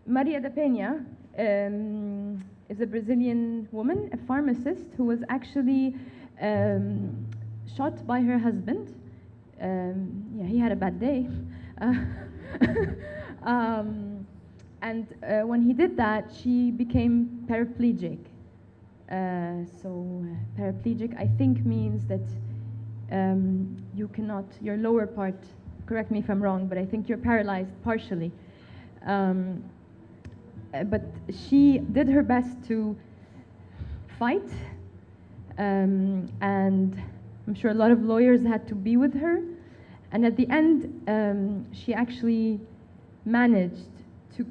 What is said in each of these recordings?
Maria da Penha is a Brazilian woman, a pharmacist, who was actually shot by her husband. Yeah, he had a bad day. And when he did that, she became paraplegic. Paraplegic, I think, means that you cannot, your lower part, correct me if I'm wrong, but I think you're paralyzed partially. But she did her best to fight, and I'm sure a lot of lawyers had to be with her. And at the end, she actually managed to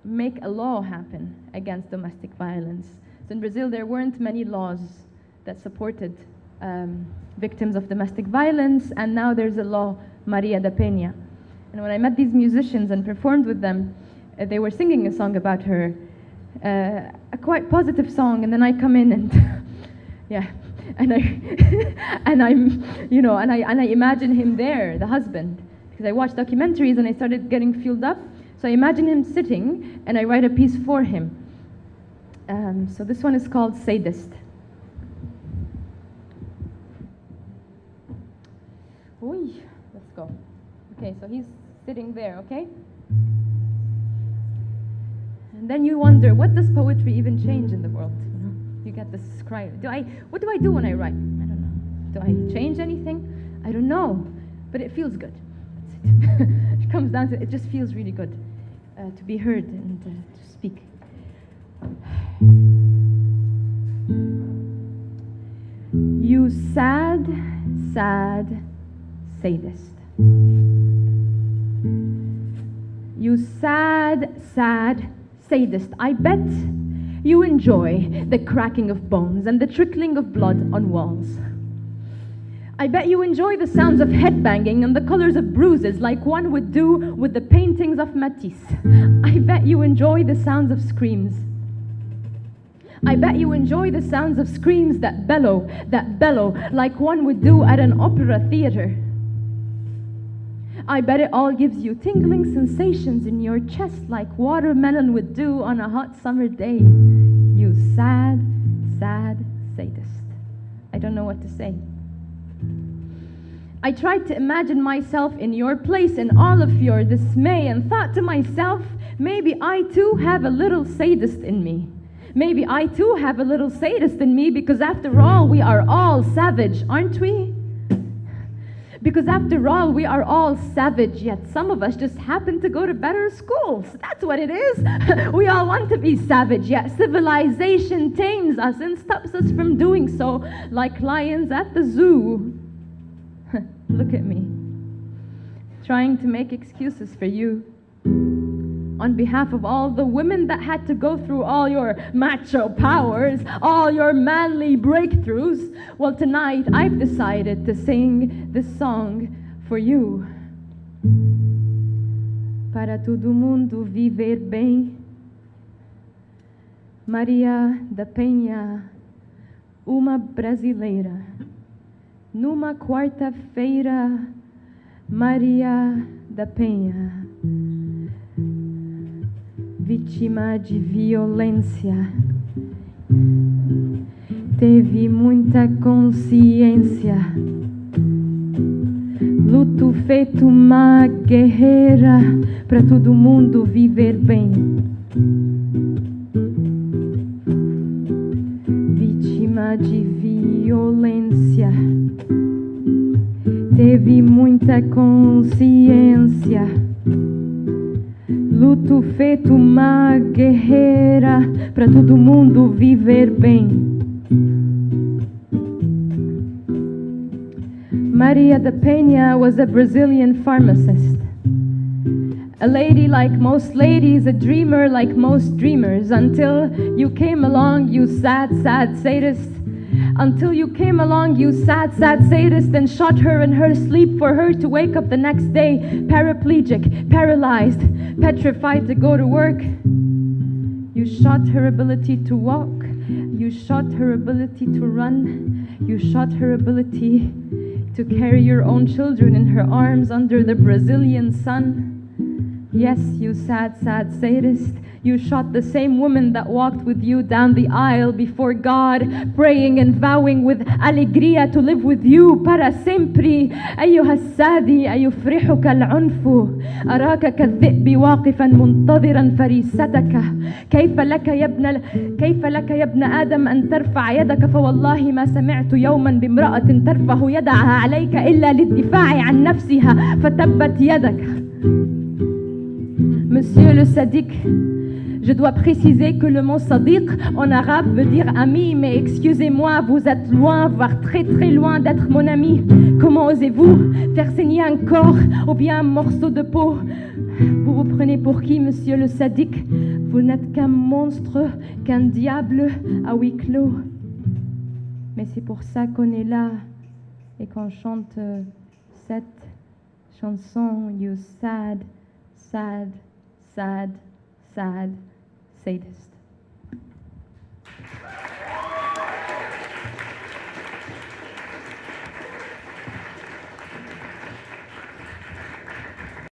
make a law happen against domestic violence. So in Brazil, there weren't many laws that supported victims of domestic violence, and now there's a law, Maria da Penha. And when I met these musicians and performed with them, they were singing a song about her, a quite positive song, and then I come in and, yeah, and I imagine him there, the husband, because I watch documentaries and I started getting fueled up. So I imagine him sitting, and I write a piece for him. So this one is called Sadist. Oy, let's go. Okay, so he's sitting there, okay? And then you wonder, what does poetry even change in the world? You know, you get this cry. What do I do when I write? I don't know. Do I change anything? I don't know. But it feels good. That's it. It comes down to, it just feels really good to be heard and to speak. You sad, sad sadist. You sad, sad sadist. I bet you enjoy the cracking of bones and the trickling of blood on walls. I bet you enjoy the sounds of headbanging and the colors of bruises like one would do with the paintings of Matisse. I bet you enjoy the sounds of screams. I bet you enjoy the sounds of screams that bellow, like one would do at an opera theater. I bet it all gives you tingling sensations in your chest like watermelon would do on a hot summer day. You sad, sad sadist. I don't know what to say. I tried to imagine myself in your place in all of your dismay and thought to myself, maybe I too have a little sadist in me. Maybe I too have a little sadist in me, because after all, we are all savage, aren't we? Because after all, we are all savage, yet some of us just happen to go to better schools. That's what it is. We all want to be savage, yet civilization tames us and stops us from doing so, like lions at the zoo. Look at me, trying to make excuses for you. On behalf of all the women that had to go through all your macho powers, all your manly breakthroughs, well, tonight I've decided to sing this song for you. Para todo mundo viver bem, Maria da Penha, uma brasileira. Numa quarta-feira, Maria da Penha, vítima de violência, teve muita consciência, luto feito uma guerreira para todo mundo viver bem. Vítima de violência, teve muita consciência, luto feito uma guerreira para todo mundo viver bem. Maria da Penha was a Brazilian pharmacist. A lady like most ladies, a dreamer like most dreamers, until you came along, you sad, sad sadist. Until you came along, you sad, sad sadist, and shot her in her sleep for her to wake up the next day, paraplegic, paralyzed, petrified to go to work. You shot her ability to walk. You shot her ability to run. You shot her ability to carry your own children in her arms under the Brazilian sun. Yes, you sad, sad sadist. You shot the same woman that walked with you down the aisle before God, praying and vowing with alegría to live with you para siempre. أيها السادي أيفرحك العنف؟ أراك كالذئب واقفا منتظرا فريستك. كيف لك يا ابن آدم أن ترفع يدك؟ فوالله ما سمعت يوما بامرأة ترفع يدها عليك إلا للدفاع عن نفسها فتبت يدك. Monsieur le sadique, je dois préciser que le mot sadiq en arabe veut dire ami, mais excusez-moi, vous êtes loin, voire très très loin d'être mon ami. Comment osez-vous faire saigner un corps ou bien un morceau de peau? Vous vous prenez pour qui, monsieur le sadique? Vous n'êtes qu'un monstre, qu'un diable à huis clos. Mais c'est pour ça qu'on est là et qu'on chante cette chanson, you sad, sad, sad, sad sadist.